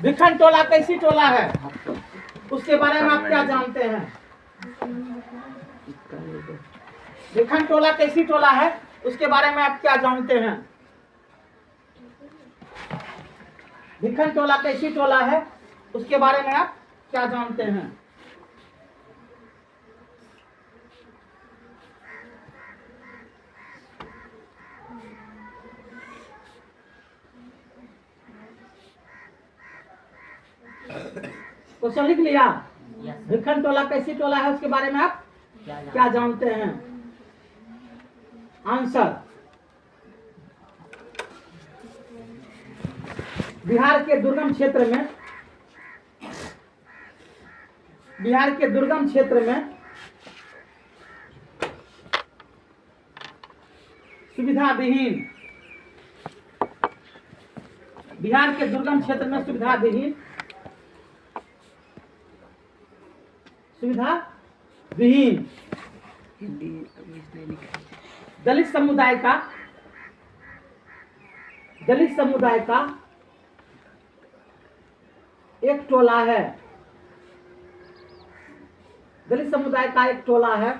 भिखन टोला कैसी टोला है, उसके बारे में आप क्या जानते हैं? भिखन टोला कैसी टोला है, उसके बारे में आप क्या जानते हैं? भिखन टोला कैसी टोला है, उसके बारे में आप क्या जानते हैं? क्वेश्चन लिख लिया? भिखन टोला कैसी टोला है, उसके बारे में आप क्या जानते हैं? आंसर, बिहार के दुर्गम क्षेत्र में, बिहार के दुर्गम क्षेत्र में सुविधा विहीन, बिहार के दुर्गम क्षेत्र में सुविधा विहीन, सुविधा विहीन दलित समुदाय का, दलित समुदाय का एक टोला है, दलित समुदाय का एक टोला है।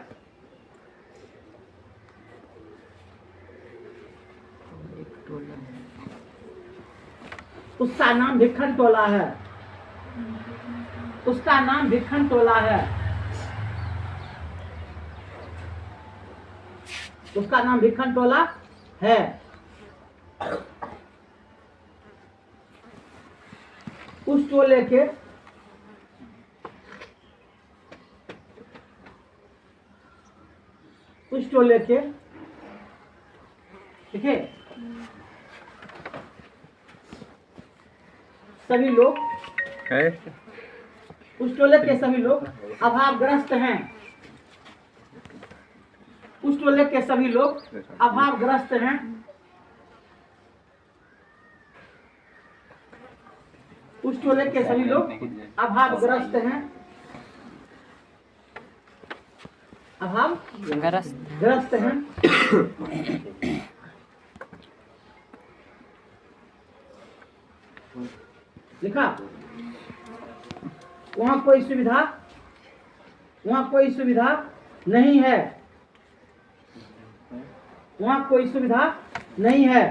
उसका नाम भिखन टोला है, उसका नाम भिखन टोला है, उसका नाम भिखन टोला है। उस टोले के देखिए सभी लोग, उस टोले के सभी लोग अभावग्रस्त हैं, उस टोले के सभी लोग अभावग्रस्त हैं। उस टोले के सभी लोग अभावग्रस्त हैं, अभावग्रस्त हैं। लिखा? वहां कोई सुविधा नहीं है, वहां कोई सुविधा नहीं है,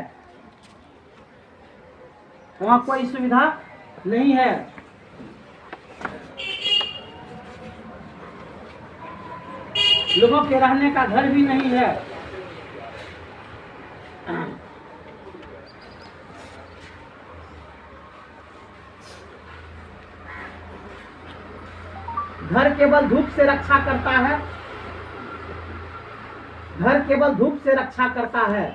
वहां कोई सुविधा नहीं है। लोगों के रहने का घर भी नहीं है। घर केवल धूप से रक्षा करता है, घर केवल धूप से रक्षा करता है।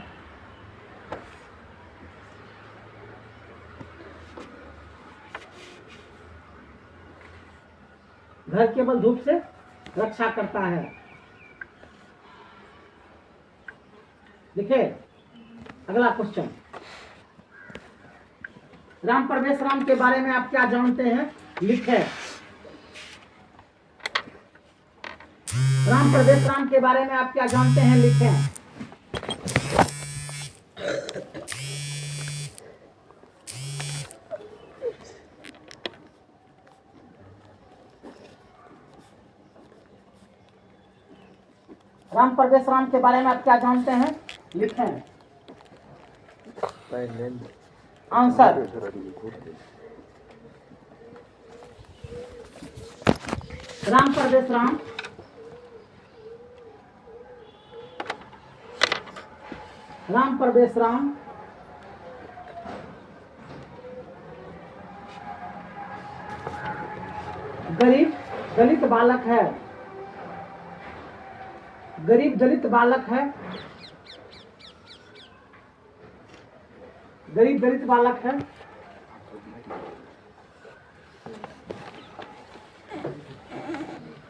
घर केवल धूप से रक्षा करता है। देखिए अगला क्वेश्चन, राम प्रवेश राम के बारे में आप क्या जानते हैं, लिखे। राम प्रवेश राम के बारे में आप क्या जानते हैं, लिखें। राम प्रवेश राम के बारे में आप क्या जानते हैं, लिखें। आंसर, राम प्रवेश राम राम प्रवेश राम गरीब दलित बालक है, गरीब दलित बालक है, गरीब दलित बालक है।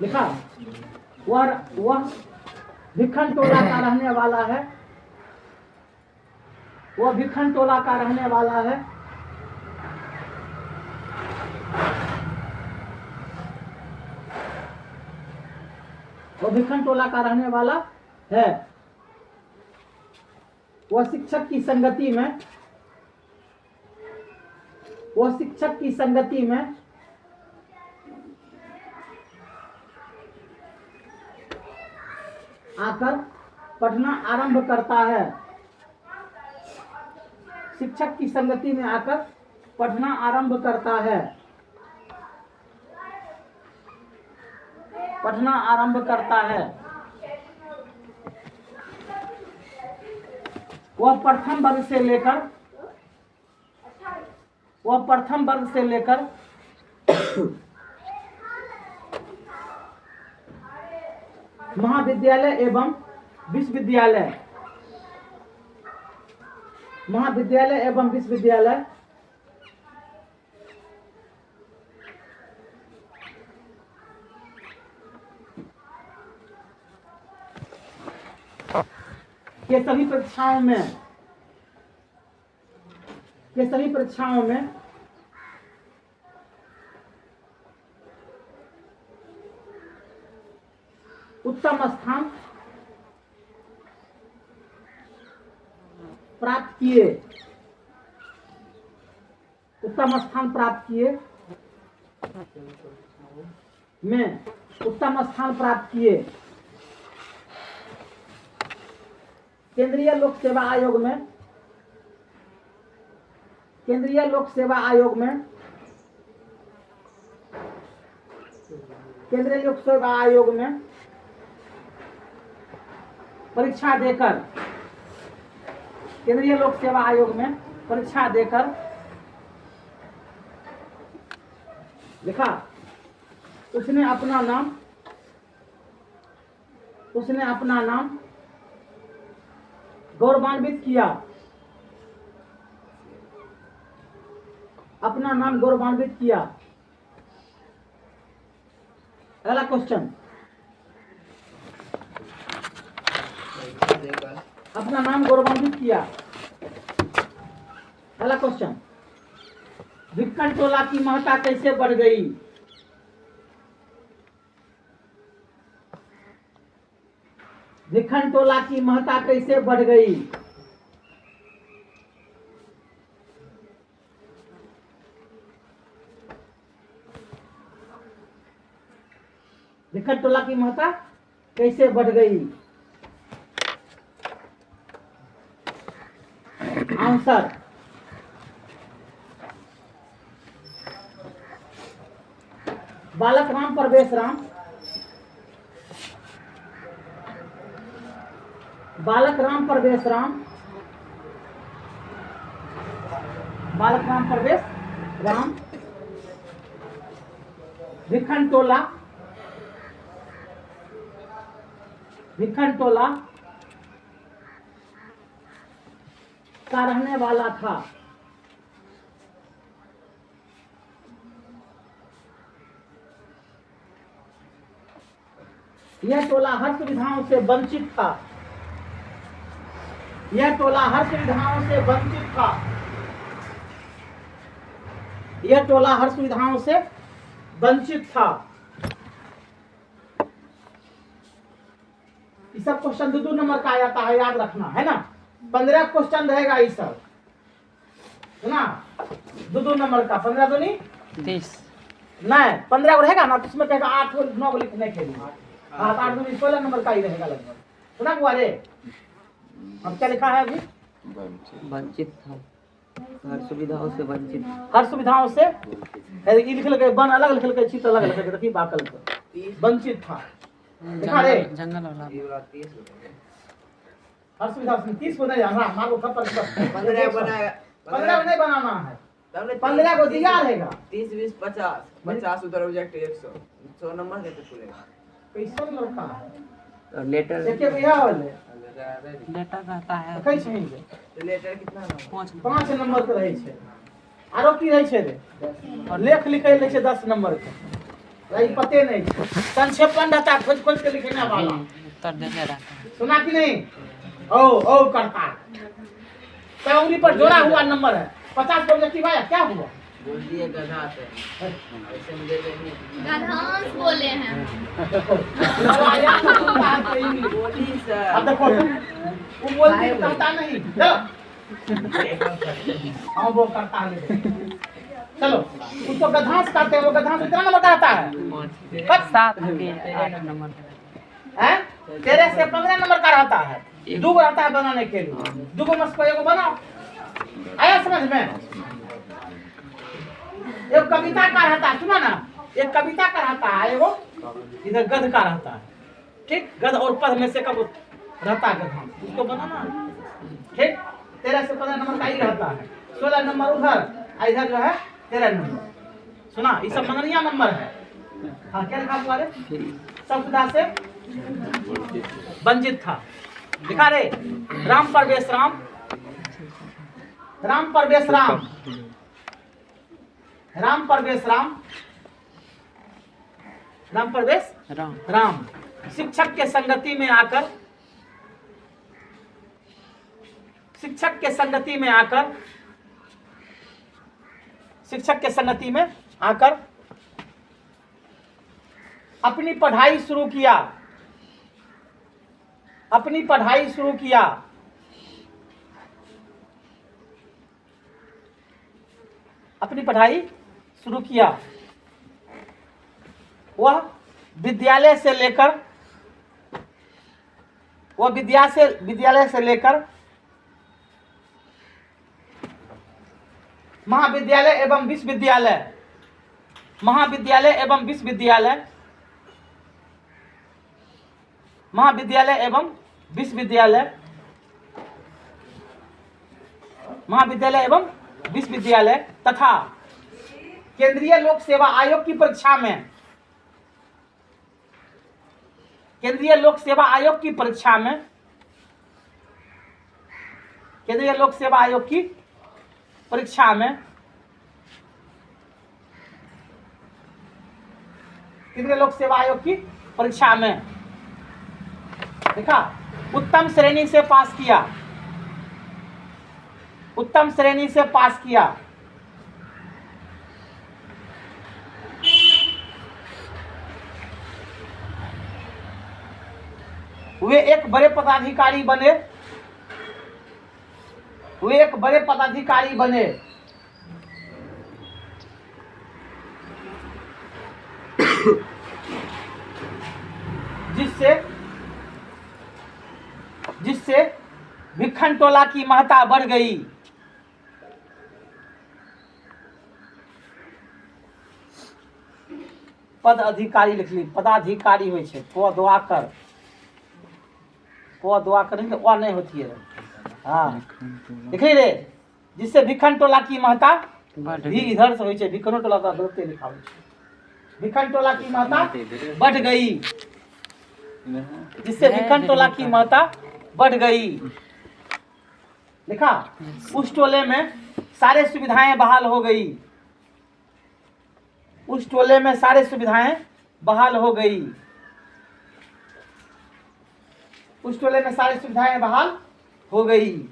लिखा? वह भिखन टोला का रहने वाला है, वह भिखन टोला का रहने वाला है। वह भिखन टोला का रहने वाला है। वह शिक्षक की संगति में, वह शिक्षक की संगति में आकर पढ़ना आरंभ करता है। शिक्षक की संगति में आकर पढ़ना आरंभ करता है। पढ़ना आरंभ करता है। वह प्रथम वर्ग से लेकर महाविद्यालय एवं विश्वविद्यालय के सभी परीक्षाओं में उत्तम स्थान प्राप्त किए। केंद्रीय लोक सेवा आयोग में परीक्षा देकर लिखा उसने अपना नाम गौरवान्वित किया। अगला क्वेश्चन, अपना नाम गौरवान्वित किया। अगला क्वेश्चन, भिक्खन टोला की महत्ता कैसे बढ़ गई? भिक्खन टोला की महत्ता कैसे बढ़ गई? भिक्खन टोला की महत्ता कैसे बढ़ गई? आंसर, बालक राम प्रवेश राम भिक्खन टोला का रहने वाला था। यह टोला हर सुविधाओं से वंचित था। यह टोला हर सुविधाओं से वंचित था। ये सब क्वेश्चन 2 नंबर का आ जाता है, याद रखना है ना। 15 क्वेश्चन रहेगा ये सब, है ना। 2 नंबर का 15 तो नहीं 30 नहीं 15 रहेगा ना, तो उसमें कहेगा 8 और 9 लिखने के लिए। 8 दूनी 16 नंबर का ही रहेगा लगभग, सुना कुआरे। अब क्या लिखा है अभी? वंचित था, हर सुविधाओं से वंचित। लिख लगे बन अलग लिख लगे, चित अलग लिख लगे, देखिए बाकल वंचित था। लिखा रे जंगल वाला हर सुविधा से 30 को नहीं जाना, मारो खबर 15 नहीं बनाना है, 15 को दिया रहेगा। 30 20 50 50 उधर ऑब्जेक्ट 100 नंबर कैसे खुलेगा? कैसा लड़का है? लेटर देखिए भैया वाले लेटर रहता है। कई चाहिए तो लेटर कितना नंबर? 5 नंबर के रहे छे। आरो की रहे छे रे? और लेख लिखे ले छे 10 नंबर के। भाई पते नहीं संक्षेपण रहता, खोज के लिखने वाला उत्तर देने रहता है। सुना कि नहीं? ओ करता तो उंगली पर जोड़ा हुआ नंबर है। 50 ऑब्जेक्टिव आया, क्या हुआ? बोल दिए गधा से ऐसे मुझे नहीं गधांस बोले हैं। बोली सर। अब देखो वो बोलती कहता नहीं, चलो हाँ वो करता है। चलो उसको गधांस कहते हैं, वो गधांस कितना नंबर का रहता है? 7 के 8 नंबर। हैं? 13 से 15 नंबर का रहता है, दूगो रहता है बनाने के लिए, दूगो में से एगो बनाओ। आया समझ में? एक कविता का रहता है, सुना ना, एक कविता का रहता है, एगो इधर गध का रहता है, ठीक, गध और पद में से कब रहता है गधांस, उसको बनाना, ठीक। 13 से 15 नंबर का ही रहता है, 16 नंबर उधर, इधर जो है 13 नंबर। सुना, ये सब मननिया नंबर है। हाँ, क्या लिखा हुआ रे? सब सुधा से वंचित था, लिखा रे। राम परवेश राम, राम परवेश राम, राम परवेश राम, राम परवेश राम। शिक्षक के संगति में आकर, शिक्षक के संगति में आकर, शिक्षक के संगति में आकर अपनी पढ़ाई शुरू किया, अपनी पढ़ाई शुरू किया। अपनी पढ़ाई शुरू किया। वह विद्यालय से लेकर, वह विद्यालय से लेकर महाविद्यालय एवं विश्वविद्यालय, महाविद्यालय एवं विश्वविद्यालय, महाविद्यालय एवं विश्वविद्यालय, महाविद्यालय एवं विश्वविद्यालय तथा केंद्रीय लोक सेवा आयोग की परीक्षा में, केंद्रीय लोक सेवा आयोग की परीक्षा में, केंद्रीय लोक सेवा आयोग की परीक्षा में, केंद्रीय लोक सेवा आयोग की परीक्षा में देखा, उत्तम श्रेणी से पास किया, उत्तम श्रेणी से पास किया। वे एक बड़े पदाधिकारी बने, वे एक बड़े पदाधिकारी बने। जिससे जिससे भिखन टोला की महत्ता बढ़ गई। पद अधिकारी लिख ली, पदाधिकारी होइ छै, पदवाकर, पदवाकर नहीं तो नहीं होती है। हाँ लिख ली रे, जिससे भिखन टोला की महत्ता भी इधर से होइ छै, भिखनो टोला का गलते लिखा होइ छै, भिखन टोला की महत्ता बढ़ गई, जिससे भिखन टोला की महत्ता बढ़ गई। लिखा, उस टोले में सारे सुविधाएं बहाल हो गई, उस टोले में सारे सुविधाएं बहाल हो गई, उस टोले में सारी सुविधाएं बहाल हो गई।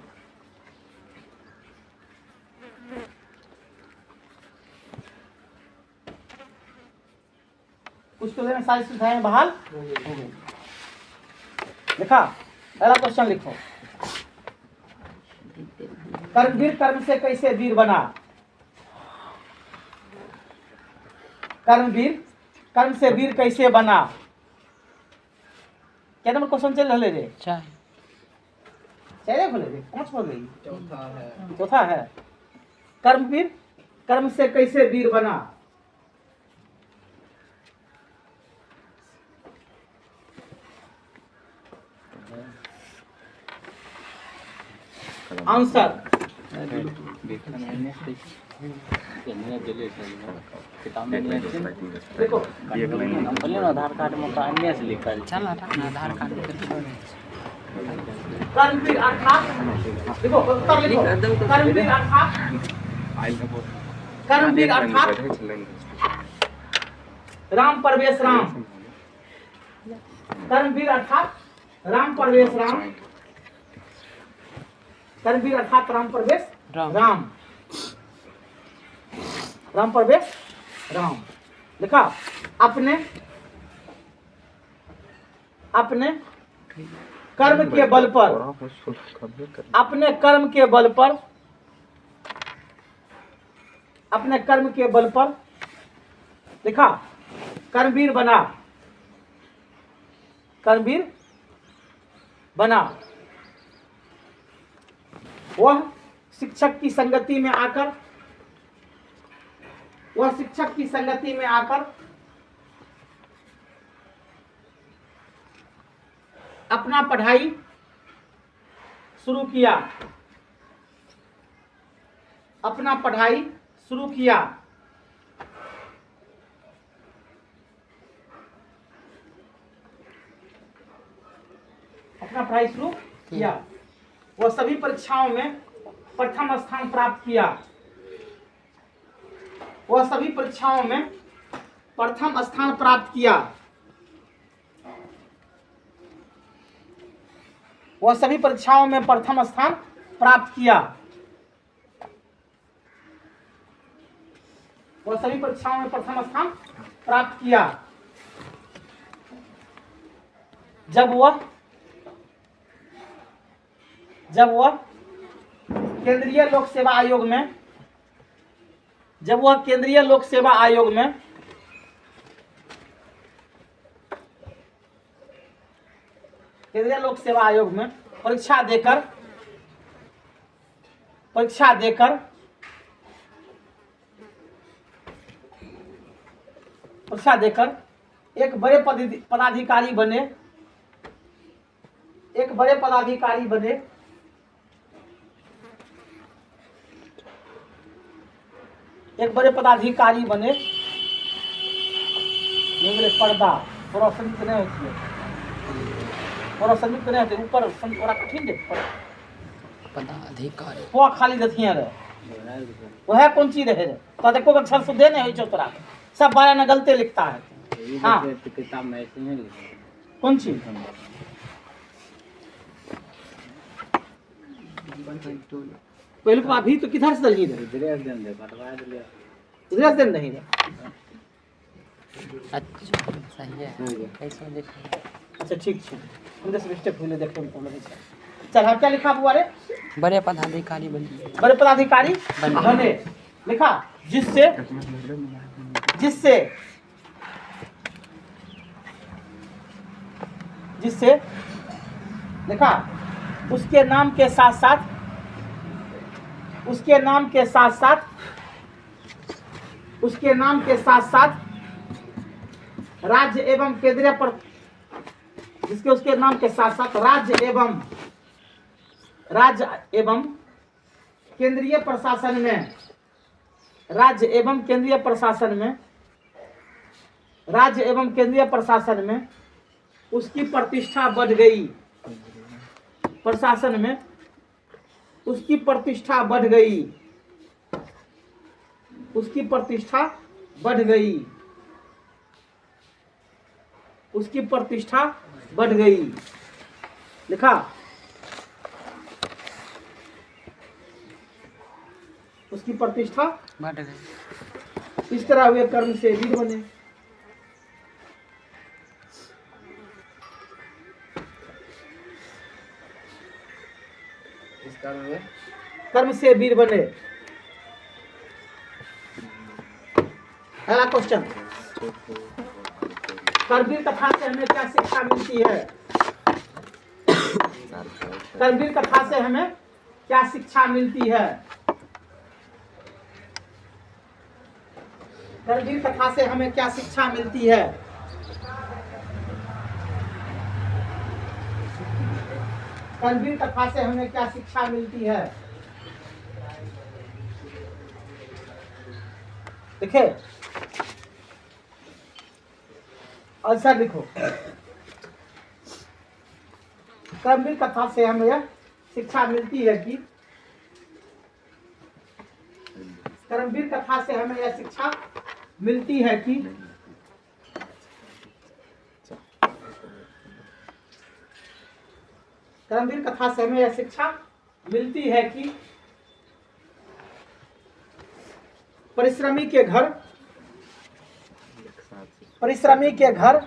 उस टोले में सारी सुविधाएं बहाल हो गई। लिखा, पहला क्वेश्चन लिखो, कर्मवीर कर्म से कैसे वीर बना? कर्मवीर कर्म से वीर कैसे बना? क्या नंबर क्वेश्चन चल रहे रे? 4 बोले रे, 5 बोल रही, चौथा है। कर्मवीर कर्म से कैसे वीर बना? आंसर देखो, आधार कार्ड में अन्य से लिखा चल, आधार कार्ड कर्मवीर अर्थात, देखो उत्तर लिखो, कर्मवीर अर्थात, कर्मवीर अर्थात राम परवेश राम, कर्मवीर अर्थात राम परवेश राम, कर्मवीर अर्थात राम परवेश राम, राम परवेश राम। लिखा, अपने अपने कर्म के बल पर, अपने कर्म के बल पर, अपने कर्म के बल पर लिखा कर्मवीर बना, कर्मवीर बना। वह शिक्षक की संगति में आकर, वह शिक्षक की संगति में आकर अपना पढ़ाई शुरू किया, अपना पढ़ाई शुरू किया। अपना पढ़ाई शुरू किया। वह सभी परीक्षाओं में प्रथम स्थान प्राप्त किया, वह सभी परीक्षाओं में प्रथम स्थान प्राप्त किया, वह सभी परीक्षाओं में प्रथम स्थान प्राप्त किया, वह सभी परीक्षाओं में प्रथम स्थान प्राप्त किया। जब वह केंद्रीय लोक सेवा आयोग में, जब वह केंद्रीय लोक सेवा आयोग में केंद्रीय लोक सेवा आयोग में परीक्षा देकर एक बड़े पदाधिकारी बने, एक बड़े पदाधिकारी बने, एक बड़े पदाधिकारी बने। पर्दा थोड़ा संयुक्त नहीं होती है, थोड़ा संयुक्त नहीं होती, ऊपर थोड़ा कठिन है। पदाधिकारी वो खाली दथिया रहे, वह कौन चीज रहे तो देखो अक्षर शुद्धे नहीं हो तोरा सब बारह न गलते लिखता है। हाँ किताब में ऐसे नहीं कौन चीज पहले को अभी तो किधर से दलही रहे, ड्रेस देन नहीं रहे। अच्छा सही है कैसे देखा। अच्छा ठीक है, हम 10 स्टेप पहले देखते हैं हम लोग। चल हाँ क्या लिखा हुआ रे? बड़े पदाधिकारी बने, बड़े पदाधिकारी बने लिखा, जिससे जिससे जिससे लिखा उसके नाम के साथ साथ, उसके नाम के साथ साथ, उसके नाम के साथ साथ राज्य एवं केंद्रीय पर, जिसके उसके नाम के साथ साथ राज्य एवं केंद्रीय प्रशासन में, राज्य एवं केंद्रीय प्रशासन में, राज्य एवं केंद्रीय प्रशासन में उसकी प्रतिष्ठा बढ़ गई, प्रशासन में उसकी प्रतिष्ठा बढ़ गई, उसकी प्रतिष्ठा बढ़ गई, उसकी प्रतिष्ठा बढ़ गई लिखा। उसकी प्रतिष्ठा बढ़ गई। इस तरह हुए कर्म से वीर बने। इस कर्म में कर्म से वीर बने। अगला क्वेश्चन, कर्मवीर कथा से हमें क्या शिक्षा मिलती है? कर्मवीर कथा से हमें क्या शिक्षा मिलती है? कर्मवीर कथा से हमें क्या शिक्षा मिलती है? कर्मवीर कथा से हमें क्या शिक्षा मिलती है? देखिए आंसर लिखो। कर्मवीर कथा से हमें यह शिक्षा मिलती है कि, कर्मवीर कथा से हमें यह शिक्षा मिलती है कि कर्मवीर कथा से हमें यह शिक्षा मिलती है कि परिश्रमी के घर, परिश्रमी के घर,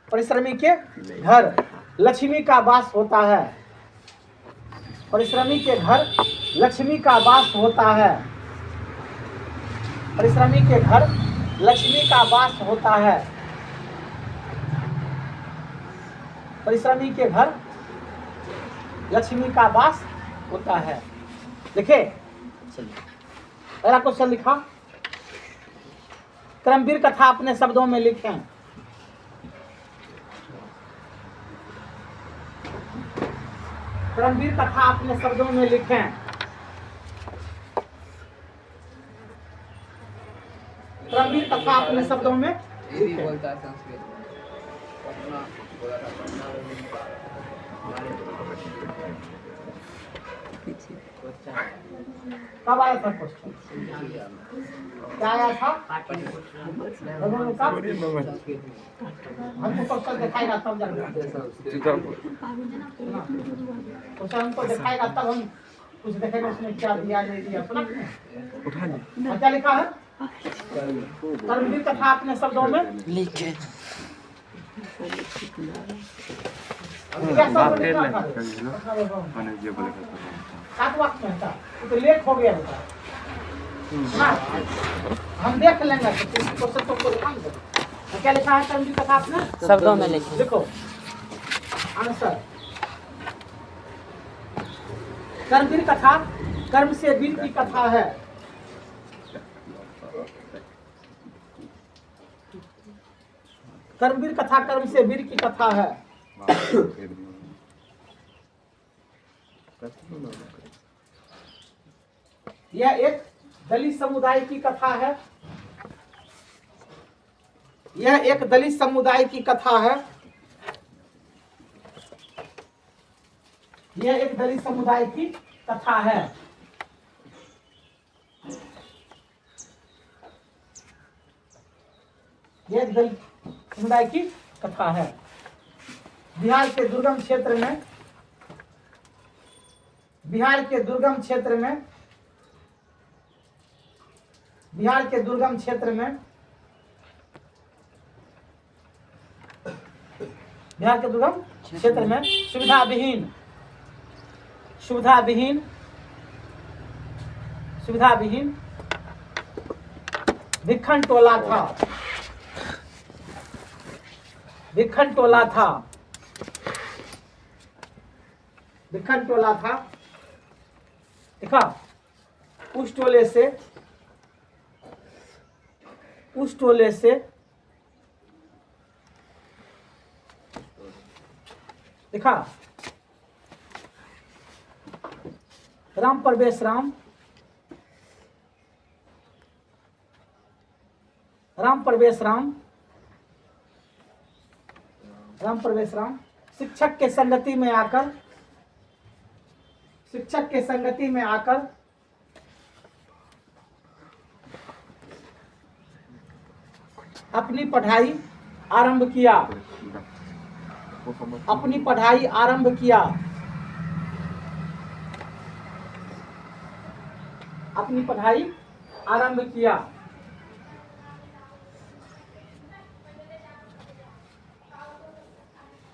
परिश्रमी के घर लक्ष्मी का वास होता है, परिश्रमी के घर लक्ष्मी का वास होता है। परिश्रमी के घर लक्ष्मी का वास होता है। परिश्रमी के घर लक्ष्मी का वास होता है। लिखे अगला क्वेश्चन लिखा। कर्मवीर कथा अपने शब्दों में लिखें। कर्मवीर कथा अपने शब्दों में लिखें। कर्मवीर कथा अपने शब्दों में ये भी बोलता है संस्कृत पटना बोला था पटना कब आया था क्वेश्चन? क्या आया था? हमको क्वेश्चन दिखाएगा तब जाएगा। क्वेश्चन हमको दिखाएगा तब हम कुछ देखेंगे उसमें क्या दिया नहीं दिया। सुना क्या लिखा है? कर्मवीर कथा अपने शब्दों में लिखे। क्या शब्द लिखा था? सात वाक्य में था तो लेट हो गया होता। हाँ, हम देख लेंगे क्वेश्चन तुमको दिखाएंगे। क्या लिखा है कर्मवीर कथा आपने शब्दों में लिखे। देखो आंसर। कर्मवीर कथा कर्म से वीर की कथा है। कर्मवीर कथा कर्म से वीर की कथा है। यह एक दलित समुदाय की कथा है। यह एक दलित समुदाय की कथा है। यह एक दलित समुदाय की कथा है। यह एक दलित समुदाय की कथा है। बिहार के दुर्गम क्षेत्र में बिहार के दुर्गम क्षेत्र में बिहार के दुर्गम क्षेत्र में बिहार के दुर्गम क्षेत्र में सुविधा विहीन भिखन टोला था। भिखन टोला था। देखा उस टोले से देखा राम प्रवेश राम शिक्षक के संगति में आकर अपनी पढ़ाई आरंभ किया। अपनी पढ़ाई आरंभ किया। अपनी पढ़ाई आरंभ किया।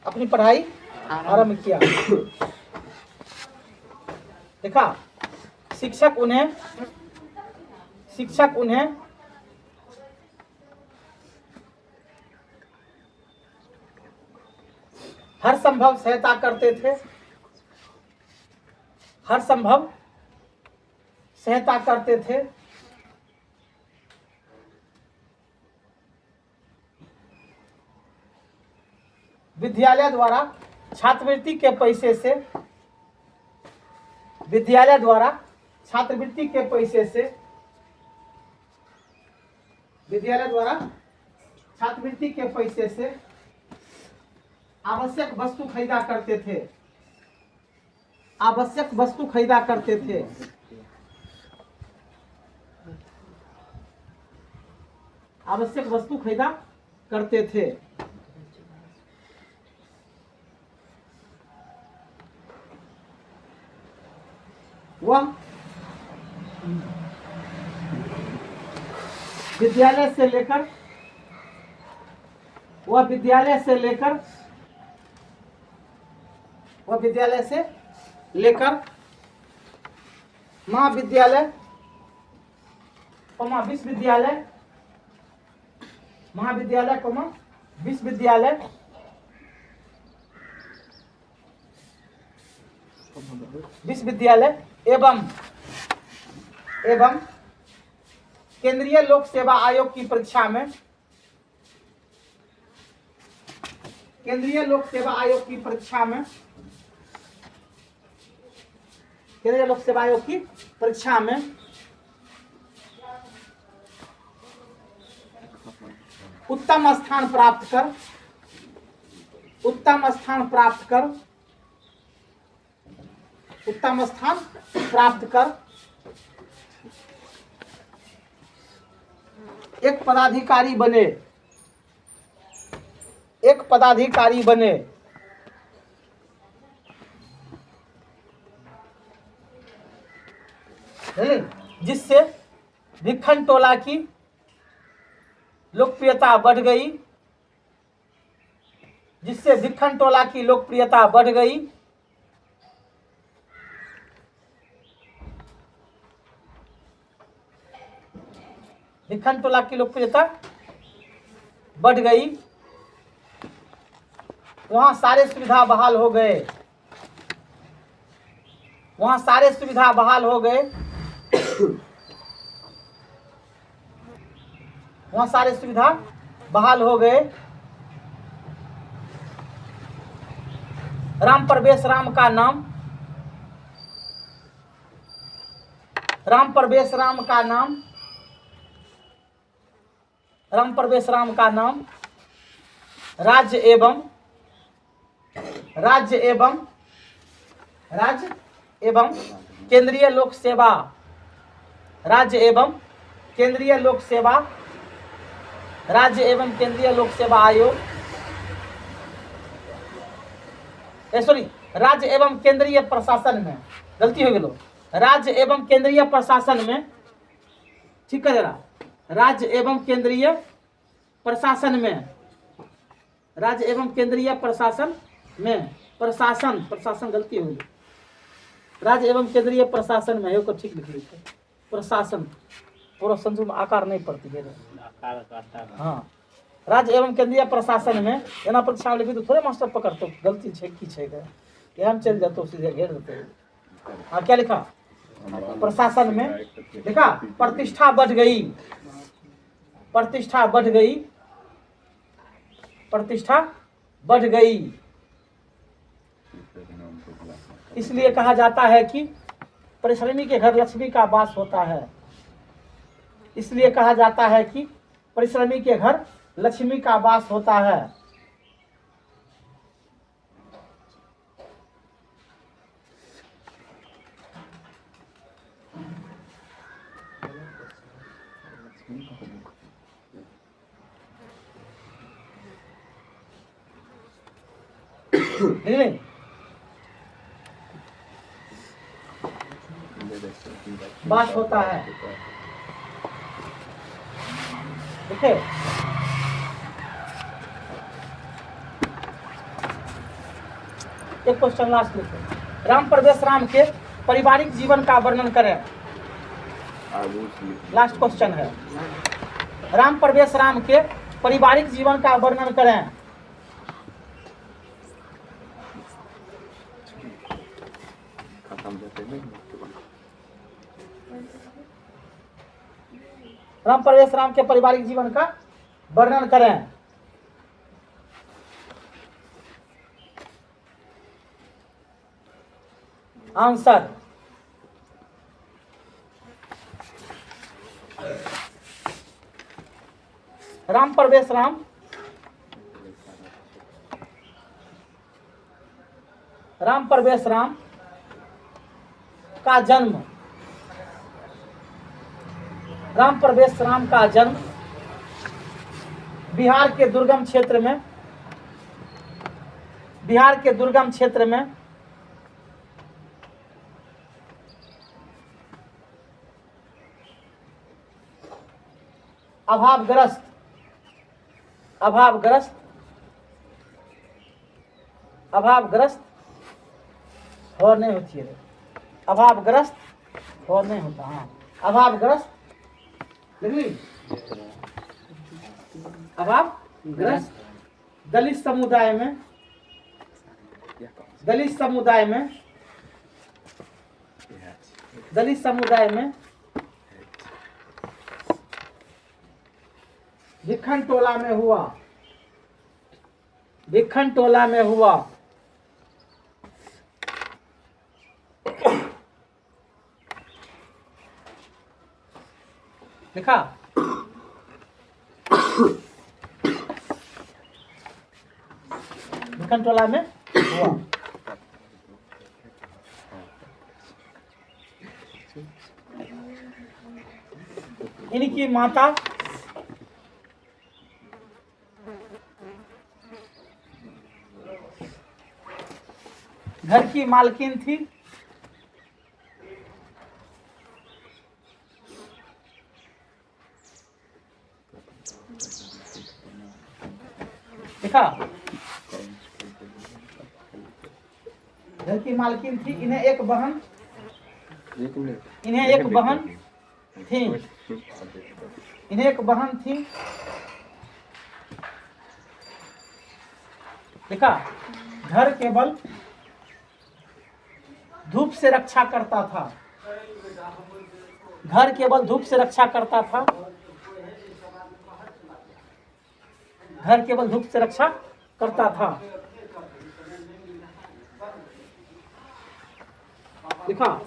अपनी पढ़ाई आरंभ किया। देखा शिक्षक उन्हें हर संभव सहायता करते थे। हर संभव सहायता करते थे। विद्यालय द्वारा छात्रवृत्ति के पैसे से विद्यालय द्वारा छात्रवृत्ति के पैसे से विद्यालय द्वारा छात्रवृत्ति के पैसे से आवश्यक वस्तु खरीदा करते थे। आवश्यक वस्तु खरीदा करते थे। आवश्यक वस्तु खरीदा करते थे। वह विद्यालय से लेकर महाविद्यालय कॉमा विश्वविद्यालय, महाविद्यालय कॉमा विश्वविद्यालय, विश्वविद्यालय एवं केंद्रीय लोक सेवा आयोग की परीक्षा में, केंद्रीय लोक सेवा आयोग की परीक्षा में, केंद्रीय लोक सेवा आयोग की परीक्षा में उत्तम स्थान प्राप्त कर, उत्तम स्थान प्राप्त कर, उत्तम स्थान प्राप्त कर एक पदाधिकारी बने, एक पदाधिकारी बने, जिससे भिक्खन टोला की लोकप्रियता बढ़ गई, जिससे भिक्खन टोला की लोकप्रियता बढ़ गई, भिक्खन टोला की लोकप्रियता बढ़ गई, वहां सारे सुविधा बहाल हो गए, वहां सारे सुविधा बहाल हो गए, वहां सारे सुविधा बहाल हो गए। राम प्रवेश राम का नाम, राम प्रवेश राम का नाम, राम प्रवेश राम का नाम राज्य एवं केंद्रीय लोक सेवा, राज्य एवं केंद्रीय लोक सेवा, राज्य एवं केंद्रीय लोक सेवा आयोग, सॉरी राज्य एवं केंद्रीय प्रशासन में, गलती हो गई, राज्य एवं केंद्रीय प्रशासन में, ठीक है जरा, राज्य एवं केंद्रीय प्रशासन में, राज्य एवं केंद्रीय प्रशासन में, प्रशासन गलती होगी, राज्य एवं केंद्रीय प्रशासन में को ठीक लिख लीजिए, प्रशासन पूरा संजू में आकार नहीं पड़ती है, हाँ राज्य एवं केंद्रीय प्रशासन में एना परीक्षा में लिखी तो थोड़े मास्टर पकड़ते गलती है कि यहाँ चल जाते सीधे घेर देते। हाँ क्या लिखा, प्रशासन में देखा, प्रतिष्ठा बढ़ गई, प्रतिष्ठा बढ़ गई, प्रतिष्ठा बढ़ गई, इसलिए कहा जाता है कि परिश्रमी के घर लक्ष्मी का वास होता है, इसलिए कहा जाता है कि परिश्रमी के घर लक्ष्मी का वास होता है। नहीं वास होता है, देखिए एक क्वेश्चन लास्ट लिखो, राम प्रवेश राम के पारिवारिक जीवन का वर्णन करें, लास्ट क्वेश्चन है, राम प्रवेश राम के पारिवारिक जीवन का वर्णन करें। राम प्रवेश राम के पारिवारिक जीवन का वर्णन करें। आंसर राम प्रवेश राम प्रवेश राम का जन्म, राम प्रवेश राम का जन्म बिहार के दुर्गम क्षेत्र में, बिहार के दुर्गम क्षेत्र में अभावग्रस्त और नहीं होती है, अभावग्रस्त और नहीं होता, हाँ अभावग्रस्त ली। अब आप ग्रस्त दलित समुदाय में दलित समुदाय में भिखन टोला में हुआ लिखा। भिखन टोला में हुआ। इनकी माता घर की मालकिन थी। देखा, घर की मालकिन थी। इन्हें एक बहन थी। देखा, घर केवल धूप से रक्षा करता था। घर केवल धूप से रक्षा करता था। घर केवल धूप से रक्षा करता था। देखा,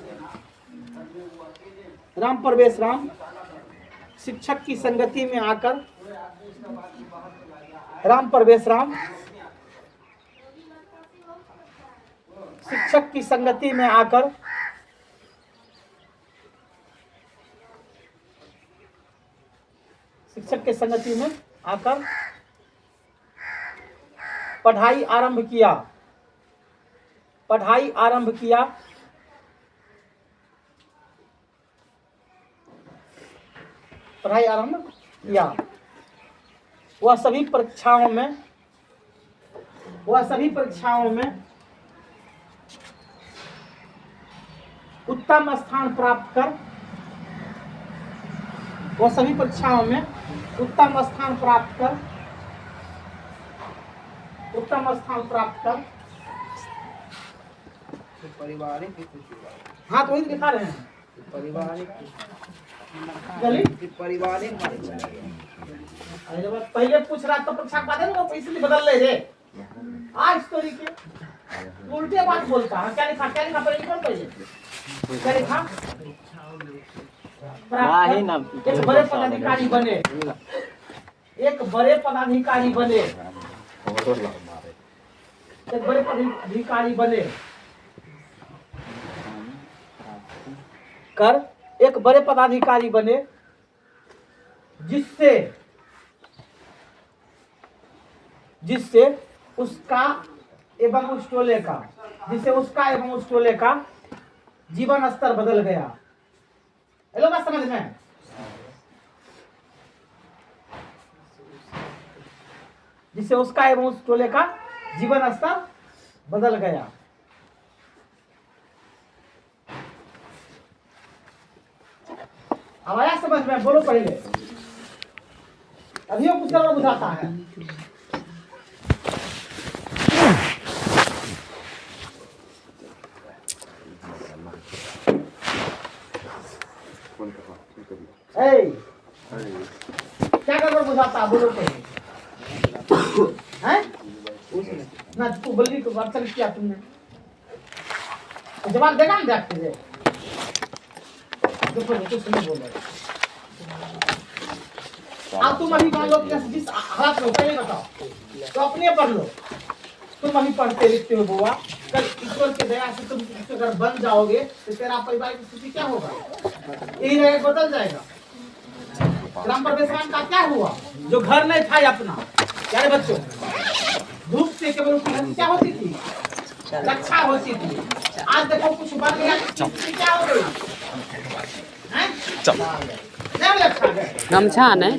राम प्रवेश राम शिक्षक की संगति में आकर शिक्षक की संगति में आकर पढ़ाई आरंभ किया। वह सभी परीक्षाओं में उत्तम स्थान प्राप्त कर पारिवारिक हाँ तो वही दिखा रहे हैं। पारिवारिक अरे जब पहले पूछ रहा तो परीक्षा बाद में वो इसलिए बदल ले रे। आज तो लिखे उल्टे बात बोलता है। क्या लिखा पहले कौन पहले क्या लिखा? एक बड़े पदाधिकारी बने जिससे उसका एवं उस टोले का जीवन स्तर बदल गया। हेलो बात समझ में? जिससे उसका एवं उस टोले का जीवन स्तर बदल गया। अब आया समझ में? बोलो पहले। अभी वो कुछ बुझाता है। क्या कर बुझाता? बोलो पहले। हैं? ना तू बल्ली को वर्चन किया तुमने, जवाब देगा ना देखते हुए। कुछ नहीं बोल रहे। अब तुम अभी मान लो कि जिस हालत में पहले बताओ तो अपने पढ़ लो। तुम अभी पढ़ते लिखते हो बुआ, कल ईश्वर के दया से तुम अगर बन जाओगे तो तेरा परिवार की स्थिति क्या होगा? यही रहेगा, बदल जाएगा। ग्राम प्रवेश का क्या हुआ? जो घर नहीं था अपना, प्यारे बच्चों, धूप से केवल क्या होती थी? रक्षा होती थी। आज देखो कुछ बन गया, क्या हो गई? गमछा नहीं